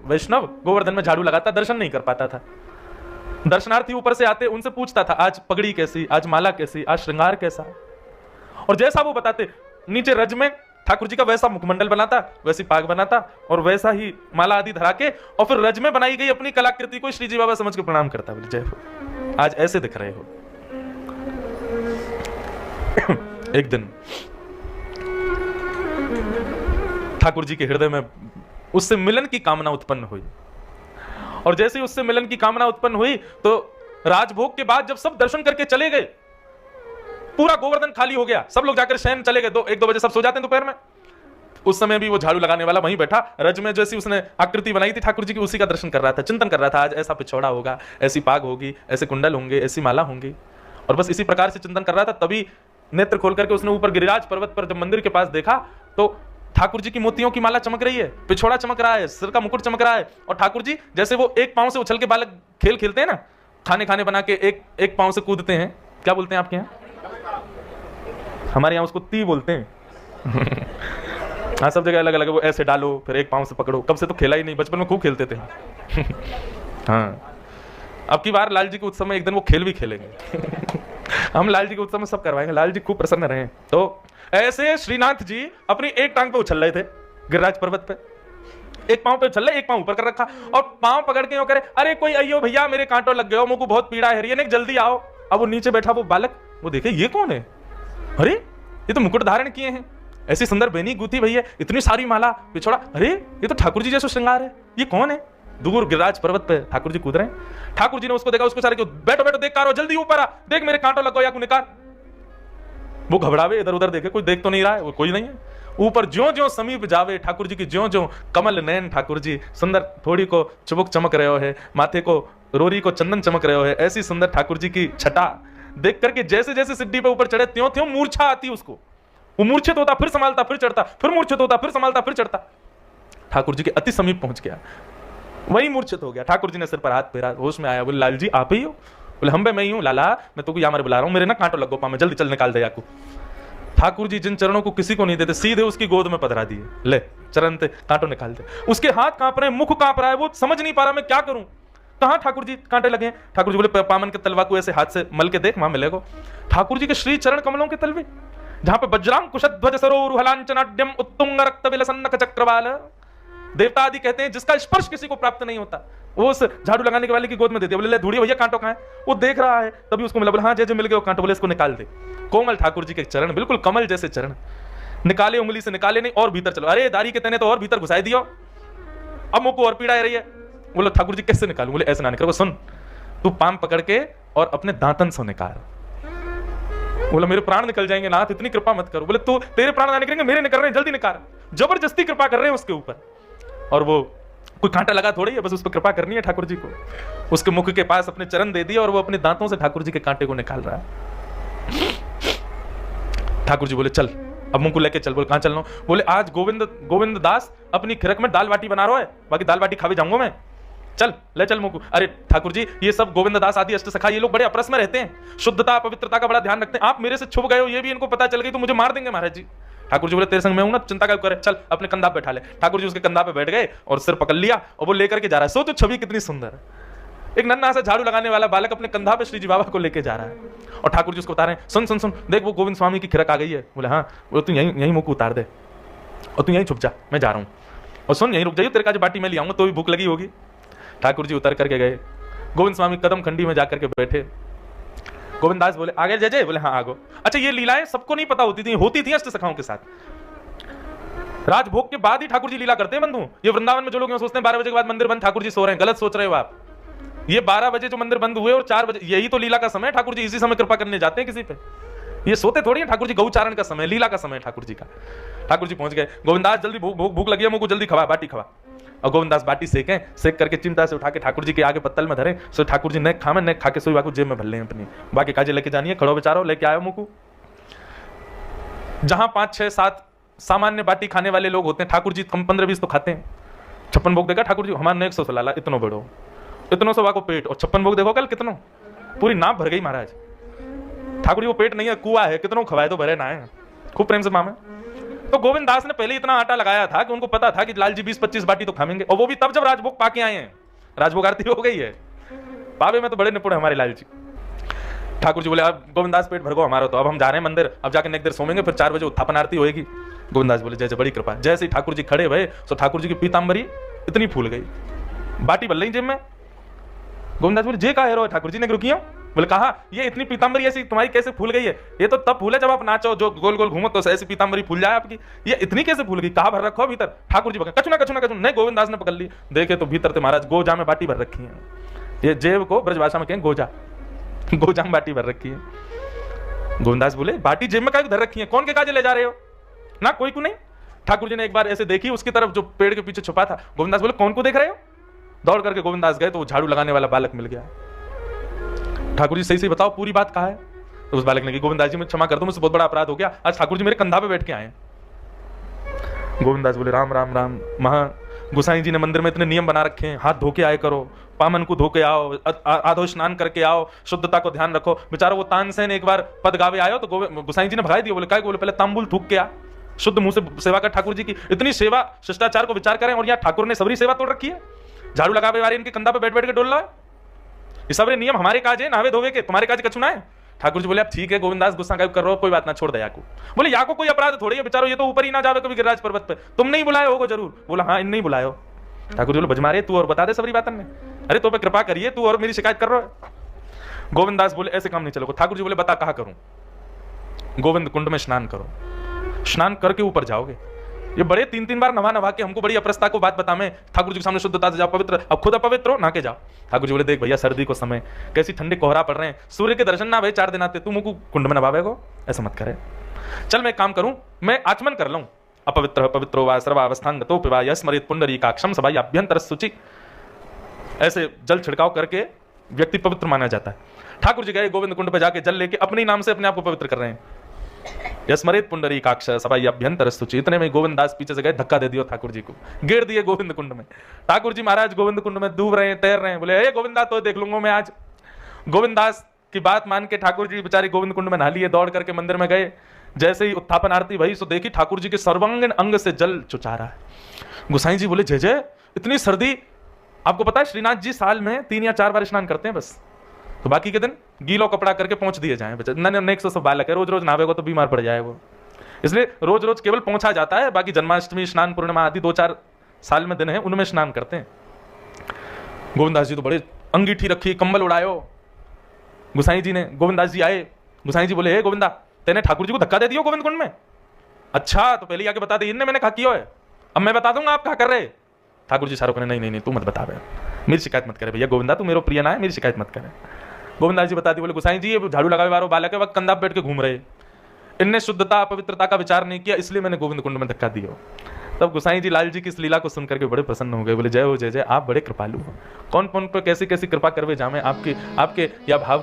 वैष्णव गोवर्धन में झाड़ू लगाता, दर्शन नहीं कर पाता था। दर्शनार्थी ऊपर से आते, उनसे पूछता था आज पगड़ी कैसी, आज माला कैसी, आज श्रृंगार कैसा, और जैसा वो बताते नीचे रज में ठाकुर जी का वैसा मुखमंडल बनाता, वैसी पाग बनाता और वैसा ही माला आदि धरा के, और फिर रज में बनाई गई अपनी कलाकृति को श्री जी बाबा समझ के प्रणाम करता। बोले जय हो, आज ऐसे दिख रहे हो। एक दिन ठाकुर जी के हृदय में उससे मिलन की कामना उत्पन्न हुई, और जैसे ही उससे मिलन की कामना उत्पन्न हुई तो राजभोग के बाद जब सब दर्शन करके चले गए, पूरा गोवर्धन खाली हो गया, सब लोग जाकर शयन चले गए। 1-2 बजे सब सो जाते हैं दोपहर में। उस समय भी वो झाड़ू लगाने वाला वहीं बैठा, रज में जैसी उसने आकृति बनाई थी ठाकुर जी की, उसी का दर्शन कर रहा था, चिंतन कर रहा था, आज ऐसा पिछौड़ा होगा, ऐसी पाग होगी, ऐसे कुंडल होंगे, ऐसी माला होंगी, और बस इसी प्रकार से चिंतन कर रहा था। तभी नेत्र खोल करके उसने ऊपर गिरिराज पर्वत पर जब मंदिर के पास देखा तो ठाकुर जी की मोतियों की माला चमक रही है, पिछौड़ा चमक रहा है, सिर का मुकुट चमक रहा है, और ठाकुर जी जैसे वो एक पांव से उछल के बालक खेल खेलते हैं ना, खाने बना के एक पांव से कूदते हैं, क्या बोलते हैं आपके यहाँ? हमारे यहाँ उसको ती बोलते हैं। हाँ, सब जगह अलग अलग है। वो ऐसे डालो फिर एक पांव से पकड़ो, कब से तो खेला ही नहीं, बचपन में खूब खेलते थे। हाँ, अब की बार लाल जी के उत्सव में एक दिन वो खेल भी खेलेंगे। हम लाल जी के उत्सव में सब करवाएंगे, लाल जी खूब प्रसन्न रहे। तो ऐसे श्रीनाथ जी अपनी एक टांग पे उछल रहे थे गिरिराज पर्वत पे, एक पांव पे उछल रहे, एक पांव ऊपर कर रखा, और पांव पकड़ के यूं करे, अरे कोई अयो भैया मेरे कांटों लग गए हो, मुझको बहुत पीड़ा है, ये जल्दी आओ। अब वो नीचे बैठा वो बालक, वो देखे ये कौन है, अरे ये तो मुकुट धारण किए हैं, ऐसी सुंदर बेनी गूथी भैया, इतनी सारी माला पिछोड़ा, अरे ये तो ठाकुर जी जैसा श्रृंगार है, ये कौन है? दूर गिरिराज पर्वत पे ठाकुर जी कूद रहे हैं। ठाकुर जी ने उसको देखा, उसको सारे क्यों, बैठो बैठो, देख कारो, जल्दी ऊपर आ, देख मेरे कांटों लगो या को निकाल। वो घबरावे, इधर उधर देखे, कोई देख तो नहीं रहा है, वो कोई नहीं है। ऊपर ज्यों ज्यों समीप जावे ठाकुर जी की, ज्यों ज्यों कमल नयन ठाकुर जी, सुंदर थोड़ी को चुबुक चमक रहे हो है, माथे को रोरी को चंदन चमक रहे हो है, ऐसी सुंदर ठाकुर जी की छटा देख करके जैसे जैसे सिद्धि पे ऊपर चढ़े त्यों त्यों मूर्छा आती उसको। वो मूर्छित होता, फिर संभालता, फिर चढ़ता, फिर मूर्छित होता, फिर संभालता, फिर चढ़ता। ठाकुर जी के अति समीप पहुंच गया, वही मूर्छित हो गया। ठाकुर जी ने सिर पर हाथ फेरा, होश में आया, बोले लाल जी आप ही हो? बोले हम बे मैं ही हूं लाला, मैं तुमको यहाँ मारे बुला रहा हूं, मेरे ना कांटो लगो पाँव में, जल्दी चल निकाल दे याकू। ठाकुर जी जिन चरणों को किसी को नहीं देते, सीधे उसकी गोद में पधरा दिए, ले चरण ते कांटो निकाल दे। उसके हाथ कांप रहे हैं, मुख कांप रहा है, वो समझ नहीं पा रहा मैं क्या करूं, कहां ठाकुर जी कांटे लगे हैं। ठाकुर जी बोले पामन के तलवा को ऐसे हाथ से मल के देख, वहां मिलेगा। ठाकुर जी के श्री चरण कमलों के तलवे, जहां पे वज्रांग कुशध्वज सरोवर हलांचनाड्यम उत्तुंग रक्त विलसन्नक चक्रवाल, देवता आदि कहते हैं जिसका स्पर्श किसी को प्राप्त नहीं होता, वो उस झाड़ू लगाने के वाले की गोद में देते। बोले ले धूड़ी भैया कांटो कहां है? वो देख रहा है, तभी उसको मिला, बोले हाँ जय मिल गए कांटो, बोले इसको निकाल दे। कोमल ठाकुर जी के चरण, बिल्कुल कमल जैसे चरण, निकाले उंगली से, निकाले नहीं, और भीतर चलो, अरे दाढ़ी के तने तो और भीतर घुसाई दियो, अब मुझको और पीड़ा आ रही है। बोले ठाकुर जी कैसे निकालूं? बोले ऐसे ना निकालो, सुन तू पाम पकड़ के और अपने दांतन से निकाल। बोला मेरे प्राण निकल जाएंगे नाथ, इतनी कृपा मत करो। बोले तू तेरे प्राण ना निकलेंगे, मेरे निकल रहे हैं, जल्दी निकाल। जबरदस्ती कृपा कर रहे हैं उसके ऊपर, और वो कोई कांटा लगा थोड़ी है, बस उस पर कृपा करनी है ठाकुर जी को। उसके मुख के पास अपने चरण दे दिए और वो अपने दांतों से ठाकुर जी के कांटे को निकाल रहा है। ठाकुर जी बोले चल, अब मुंह को लेके चल। बोले कहां चलना? बोले आज गोविंद दास अपनी खिरक में दाल बाटी बना रहा है, बाकी दाल बाटी खावे जाऊंगा मैं, चल ले चल मुंह को। अरे ठाकुर जी ये सब गोविंद दास आदि अष्ट सखा, ये लोग बड़े अपरस में रहते हैं, शुद्धता पवित्रता का बड़ा ध्यान रखते हैं, आप मेरे से छुप गए हो ये भी इनको पता चल गई तो मुझे मार देंगे महाराज जी। ठाकुर जी बोले तेरे संग मैं हूं ना, चिंता क्या करे, चल अपने कंधा पे बैठा ले। ठाकुर जी उसके कंधा पे बैठ गए और सिर पकड़ लिया और वो लेकर के जा रहा है। सोचो छवि कितनी सुंदर है, एक नन्हा सा झाड़ू लगाने वाला बालक अपने कंधा पे श्री जी बाबा को लेके जा रहा है, और ठाकुर जी उसको बता रहे हैं सुन सुन सुन देख वो गोविंद स्वामी की खिरक आ गई है। बोले हाँ। बोले तू यहीं मुंह को उतार दे और तू यहीं छुप जा, मैं जा रहा हूँ, और सुन यहीं रुक जाइए, तेरे का जो बाटी मैं ले आऊंगा, तो भी भूख लगी होगी। ठाकुर जी उतर करके गए, गोविंद स्वामी कदम खंडी में जाकर के बैठे। गोविंद दास बोले आगे जय जय। बोले हाँ आगो। अच्छा ये लीलाएं सबको नहीं पता होती थी, होती थी अष्ट सखाओं के साथ। राजभोग के बाद ही ठाकुर जी लीला करते हैं बंधु। ये वृंदावन में जो लोग सोचते हैं 12 बजे के बाद मंदिर बंद, ठाकुर जी सो रहे हैं, गलत सोच रहे हो आप। ये 12 बजे जो मंदिर बंद हुए और 4 बजे, यही तो लीला का समय है। ठाकुर जी इसी समय कृपा करने जाते हैं किसी पे, ये सोते थोड़ी है। ठाकुर जी गौचारण का समय, लीला का समय ठाकुर जी का। ठाकुर जी पहुंच गए। गोविंदास जल्दी भूख लगी है, मुझको जल्दी खवा, बाटी खवा। और गोविंदास बाटी सेक करके चिमटा से उठा के ठाकुर जी के आगे पत्तल में धरे। सो ठाकुर जी नेक खामे, नेक खा के सोई बाकू जेब में भर ले अपनी, बाकी काजे लेके जानी है, खड़ो बेचारो लेके आयो मुकू। जहां 5 6 7 सामान्य बाटी खाने वाले लोग होते हैं, ठाकुर जी कम 15-20 तो खाते हैं। 56 भोग देखा ठाकुर जी, हमारे ने 100 लाला, इतनो बड़ो, इतनो सवा को पेट, और 56 भोग देखो कल कितनो, पूरी नाप भर गई महाराज। ठाकुर जी वो पेट नहीं है, कुआ है, कितनों खवाए तो भरे ना है, खूब प्रेम से मामे। तो गोविंद दास ने पहले इतना आटा लगाया था कि उनको पता था कि लाल जी 20-25 बाटी तो खाएंगे, और वो भी तब जब राजभोग पाके आए हैं। राजभोग आरती हो गई है, पावे में तो बड़े निपुण है हमारे लाल जी। ठाकुर जी बोले अब गोविंदास पेट भर गो हमारा, तो अब हम जा रहे हैं मंदिर, अब जाकर नेक देर सोमेंगे, फिर 4 बजे उत्थापन आरती होगी। गोविंदास बोले जय जय बड़ी कृपा। जैसे ही ठाकुर जी खड़े भये तो ठाकुर जी की पीतांबरी इतनी फूल गई, बाटी बल रही जेब में। गोविंदास बोले जे का है रो ठाकुर जी ने रुकियो। बोले कहा ये इतनी पीतांबरी ऐसी तुम्हारी कैसे फूल गई है? ये तो तब फूले जब आप नाचो, जो गोल गोल घूमो तो ऐसी पीतांबरी फूल जाए आपकी, ये इतनी कैसे फूल गई? कहा भर रखो भीतर? ठाकुर जी कछु ना कछु ना कछु। नहीं, गोविंदास ने पकड़ ली, देखे तो भीतर थे महाराज गोजा में बाटी भर रखी है। ये जेब को ब्रजभाषा में कहें गोजा, गोजा में बाटी भर रखी है। गोविंदास बोले बाटी जेब में काहे धर रखी है, कौन के काजे ले जा रहे हो? ना कोई को नहीं। ठाकुर जी ने एक बार ऐसे देखी उसकी तरफ जो पेड़ के पीछे छुपा था। गोविंदास बोले कौन को देख रहे हो? दौड़ करके गोविंदास गए तो वो झाड़ू लगाने वाला बालक मिल गया। ठाकुर जी सही सही बताओ पूरी बात कहा है? तो उस बालक ने कहा गोविंदास जी मैं क्षमा कर दो, मुझसे बहुत बड़ा अपराध हो गया, आज ठाकुर जी मेरे कंधा पे बैठ के आए। गोविंदास बोले राम राम राम, महा गोसाई जी ने मंदिर में इतने नियम बना रखे हैं, हाथ धो के आए करो, पामन को धो के आओ, आधो स्नान करके आओ, शुद्धता को ध्यान रखो। बेचारा वो तानसेन एक बार पद गावे आयो तो गोसाई जी ने भगाई दिया। बोले काय? बोले पहले तांबुल थूक के आ, शुद्ध मुंह से सेवा कर ठाकुर जी की। इतनी सेवा शिष्टाचार को विचार करें, और यहाँ ठाकुर ने सबरी सेवा तोड़ रखी है। झाड़ू लगावे वाले इनके कंधा पे बैठ बैठ के डोल रहा है। ये सबरे नियम हमारे काज है, नहावे धोवे के, तुम्हारे काज कछु ना है। ठाकुर जी बोले अब ठीक है गोविंदास, गुस्सा कर रहे हो, कोई बात ना, छोड़ दे याको। बोले याको कोई अपराध थोड़ी है, बेचारो ये तो ऊपर ही ना जावे कभी गिरिराज पर्वत पे, तुम नहीं बुलाए होगो जरूर। बोला हाँ इन नहीं बुलाए हो। ठाकुर जी बोले बजमारे तू और बता दे सबरी बातन ने, अरे तो पे कृपा करिए, तू और मेरी शिकायत कर रहा है। गोविंदास बोले ऐसे काम नहीं चलेगा। ठाकुर जी बोले बता कहा करूं? गोविंद कुंड में स्नान करो, स्नान करके ऊपर जाओगे। ये बड़े 3-3 बार नवा के हमको बड़ी अप्रस्था को बात बता में ठाकुर जी के सामने शुद्धता से जाओ, पवित्र, अब खुद अपवित्र हो ना के जाओ। ठाकुर जी बोले देख भैया सर्दी को समय, कैसी ठंडी कोहरा पड़ रहे हैं, सूर्य के दर्शन ना भाई 4 दिन आते, तू मुझको कुंड में नवावेगो, ऐसा मत करे। चल मैं एक काम करूं, मैं आचमन कर लूं, अपवित्र पवित्रो वा सर्वावस्थांगतो पिबा यस्मरेत पुंडरीकाक्षम सभाई अभ्यंतर शुचि। ऐसे जल छिड़काव करके व्यक्ति पवित्र माना जाता है। ठाकुर जी गए गोविंद कुंड पर जाके जल लेके अपने नाम से अपने आप को पवित्र कर रहे हैं। यस्मरेत पुंडरीकाक्ष सभाई अभ्यंतर शुचि। इतने में गोविंद दास पीछे से गए, धक्का दे दिया ठाकुर जी को, गिर दिए गोविंद कुंड में। ठाकुर जी महाराज गोविंद कुंड में डूब रहे हैं, तैर रहे हैं। बोले ए गोविंद दास तो देख लूंगा मैं आज। गोविंद दास की बात मान के ठाकुर जी बेचारे गोविंद कुंड में नहा लिए, दौड़ करके मंदिर में गए। जैसे ही उत्थापन आरती भई सो देखी ठाकुर जी के सर्वांगीण अंग से जल चुचा रहा है। गोसाई जी बोले जय जय, इतनी सर्दी। आपको पता है श्रीनाथ जी साल में 3 या 4 बार स्नान करते हैं बस, तो बाकी के दिन गीलो कपड़ा करके पहुंच दिए जाए। नेक्स्ट सब बालक है, रोज रोज नहावेगा तो बीमार पड़ जाए वो, इसलिए रोज रोज केवल पहुंचा जाता है। बाकी जन्माष्टमी, स्नान पूर्णिमा आदि 2-4 साल में दिन है, उनमें स्नान करते हैं। गोविंदास जी तो बड़े अंगीठी रखी, कंबल उड़ायो। गोसाई जी ने, गोविंदास जी आए, गोसाई जी बोले हे गोविंदा तेने ठाकुर जी को धक्का दे दियो गोविंद कुंड में? अच्छा तो पहले आके बता दे, इनने मैंने कहा किया है, अब मैं बता दूंगा आप क्या कर रहे। ठाकुर जी शाहरुख ने नहीं नहीं नहीं तू मत बता भैया, मेरी शिकायत मत करे भैया, गोविंदा तू मेरा प्रिय ना है, मेरी शिकायत मत करे। गोविंदास जी बता दी, बोले गोसाई जी ये झाड़ू लगावे वालों बालक है, वक्त कंधा बैठ के घूम रहे, इनने शुद्धता पवित्रता का विचार नहीं किया, इसलिए मैंने गोविंद कुंड में धक्का दिया। तब गोसाई जी लाल जी की इस लीला को सुनकर के बड़े प्रसन्न हो गए। बोले जय हो जय जय, आप बड़े कृपालु हो, कौन कौन पर कैसी कैसी कृपा करवे जामे आपके या भाव